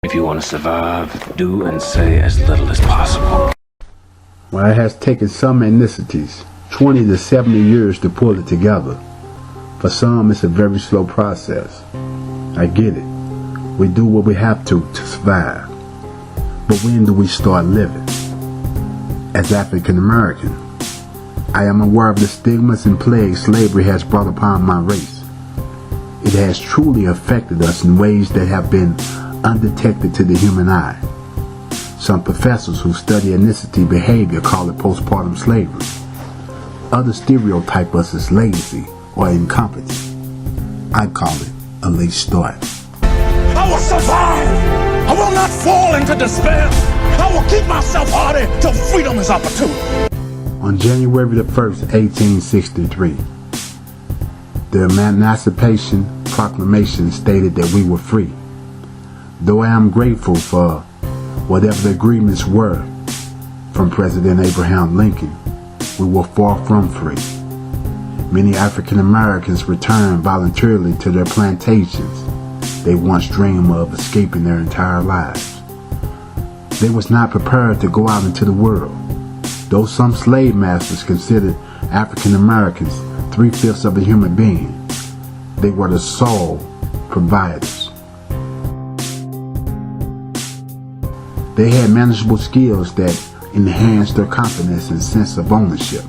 If you want to survive, do and say as little as possible. Well, it has taken some ethnicities 20 to 70 years to pull it together. For some, it's a very slow process. I get it. We do what we have to survive. But when do we start living? As African American, I am aware of the stigmas and plagues slavery has brought upon my race. It has truly affected us in ways that have been undetected to the human eye. Some professors who study ethnicity behavior call it postpartum slavery. Others stereotype us as lazy or incompetent. I call it a late start. I will survive. I will not fall into despair. I will keep myself hardy till freedom is opportune. On January the 1st, 1863, the Emancipation Proclamation stated that we were free. Though I am grateful for whatever the agreements were from President Abraham Lincoln, we were far from free. Many African Americans returned voluntarily to their plantations they once dreamed of escaping their entire lives. They was not prepared to go out into the world. Though some slave masters considered African Americans 3/5 of a human being, they were the sole providers. They had manageable skills that enhanced their confidence and sense of ownership.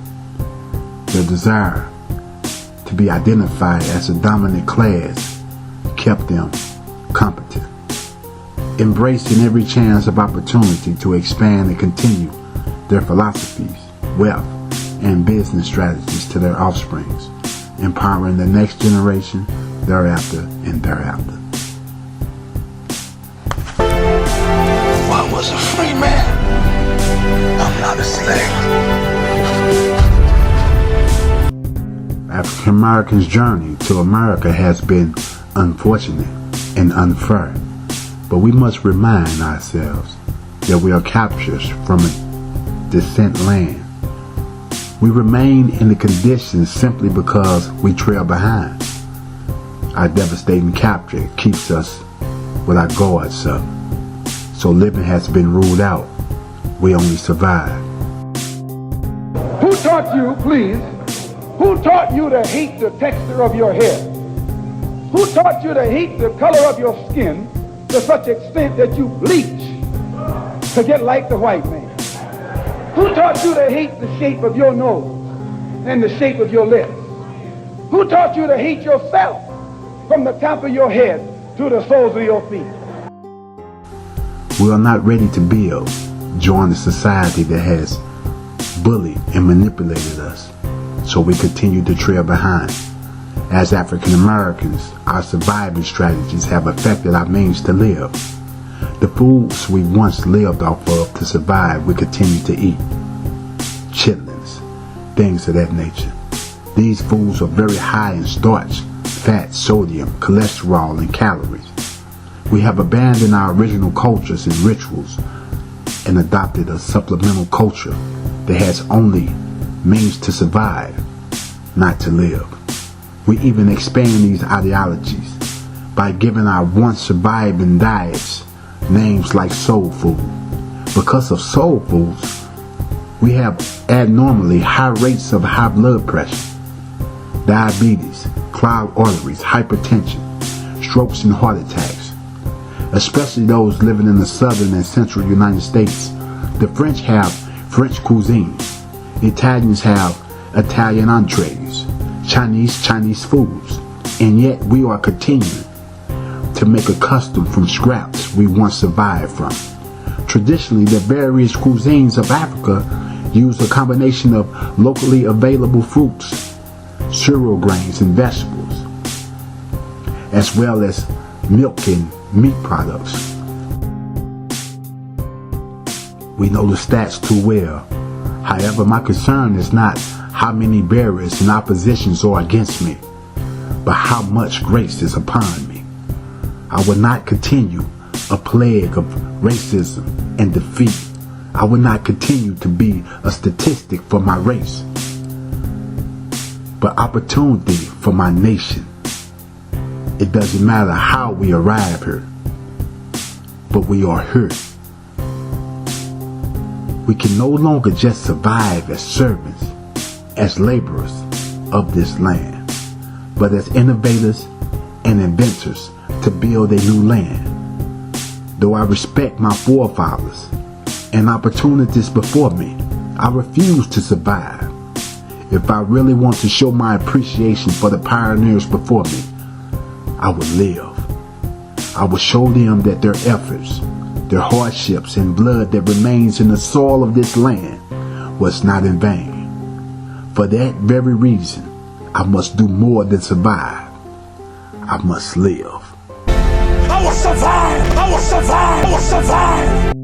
Their desire to be identified as a dominant class kept them competent, embracing every chance of opportunity to expand and continue their philosophies, wealth, and business strategies to their offsprings, empowering the next generation thereafter and thereafter. I was a free man. I'm not a slave. African Americans' journey to America has been unfortunate and unfair, but we must remind ourselves that we are captives from a descent land. We remain in the conditions simply because we trail behind. Our devastating capture keeps us with our guards up, so living has been ruled out. We only survive. Who taught you, please, who taught you to hate the texture of your hair? Who taught you to hate the color of your skin to such extent that you bleach to get like the white man? Who taught you to hate the shape of your nose and the shape of your lips? Who taught you to hate yourself from the top of your head to the soles of your feet? We are not ready to build, join a society that has bullied and manipulated us, so we continue to trail behind. As African Americans, our survival strategies have affected our means to live. The foods we once lived off of to survive, we continue to eat. Chitlins, things of that nature. These foods are very high in starch, fat, sodium, cholesterol, and calories. We have abandoned our original cultures and rituals and adopted a supplemental culture that has only means to survive, not to live. We even expand these ideologies by giving our once surviving diets names like soul food. Because of soul foods, we have abnormally high rates of high blood pressure, diabetes, clogged arteries, hypertension, strokes, and heart attacks. Especially those living in the southern and central United States. The French have French cuisine. Italians have Italian entrees. Chinese foods. And yet we are continuing to make a custom from scraps we once survived from. Traditionally, the various cuisines of Africa use a combination of locally available fruits, cereal grains, and vegetables, as well as milk and meat products. We know the stats too well. However, my concern is not how many barriers and oppositions are against me, but how much grace is upon me. I will not continue a plague of racism and defeat. I will not continue to be a statistic for my race, but opportunity for my nation. It doesn't matter how we arrive here. but we are hurt. We can no longer just survive as servants, as laborers of this land, but as innovators and inventors to build a new land. Though I respect my forefathers and opportunities before me, I refuse to survive. If I really want to show my appreciation for the pioneers before me, I will live. I will show them that their efforts, their hardships, and blood that remains in the soil of this land was not in vain. For that very reason, I must do more than survive. I must live. I will survive! I will survive! I will survive!